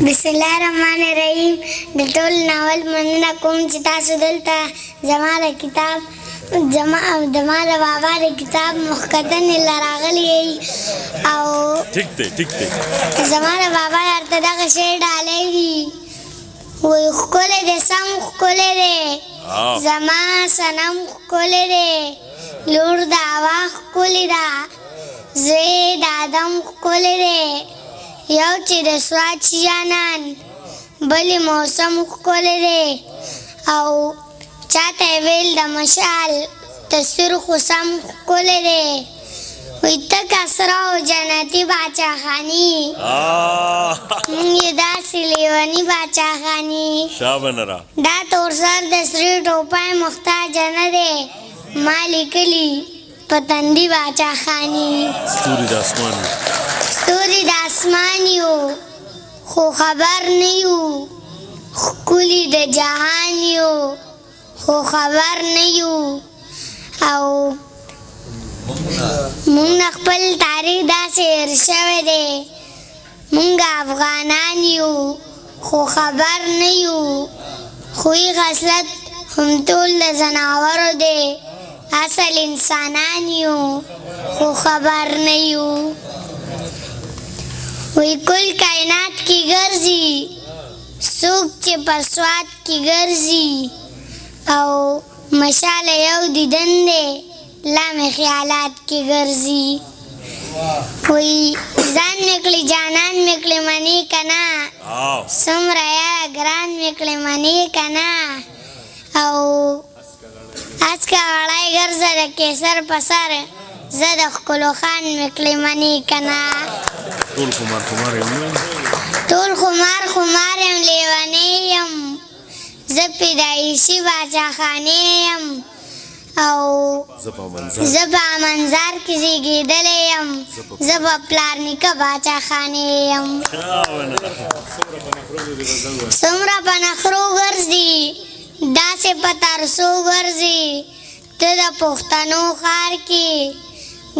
बिस्मिल्लाहिर्रहमानिर्रहीम د ټول ناول مننه کوم چې تاسو دلته زما د کتاب زما د بابا د کتاب مخکتنې له راغلي یئ او ټیک دی زما د بابا درته دغه شعر ډالی دي وایي ښکلی دی سم ښکلی دی زما صنم ښکلی دی لور د هوا ښکلې ده زوی د ادم ښکلی دی یو چې د سوات جانان بلې موسم ښکلی دی او چاته یې ویل د مشال د سرخو سم ښکلی دی وایي تک اسره او جنتي باچاخاني موږ یې داسې لیوني باچاخاني دا تور سر د سرې ټوپای محتاجه نه دی ما لیکلي په تندي باچاخاني ستوري د اسمان یو خو خبر نه یو ښکلي د جهان یو خو خبر نه یو او موږ نه خپل تاریخ داسې هېر شوی دی موږ افغانان یو خو خبر نه یو خوی خصلت هم ټول د ځناورو دی اصل انسانان یو خو خبر نه یو وی کل کائنات کی گرزی سوک چه پسوات کی گرزی او مشال یو دیدن دے لام خیالات کی گرزی وی زان مکلی جانان مکلی منی کنا سمرا یا گران مکلی منی کنا او از کا غړای ګرځه د کیسر پسر زه د ښکلو خان مکلی منی کنا ټول خمار یم لیونی یم زه پیدایشي باچاخانې یم او زه په منظر کې زیږېدلی یم زه په پلار نیکه باچاخانې یم څومره په نخرو ګرځي داسې په ترسو ګرځي ته د پښتنو ښار کې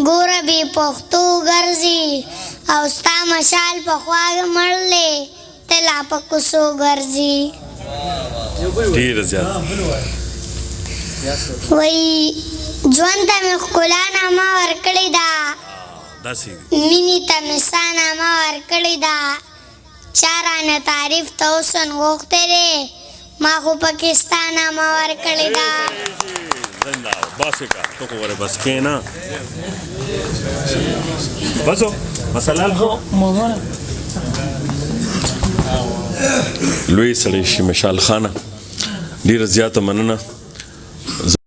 ګوره بې پښتو ګرځي او ستا مشال په خوا مړلی ته لا په کوڅو ګرځي وایي ژوند ته مې ښکلا نامه ورکړې ده مینې ته مې ستا نامه ورکړې ده چا رانه تعریف ته اوسن غوښتی دی ما خو پکې ستا نامه ورکړې ده لوی سړی شي مشال خانه ډېره زیاته مننه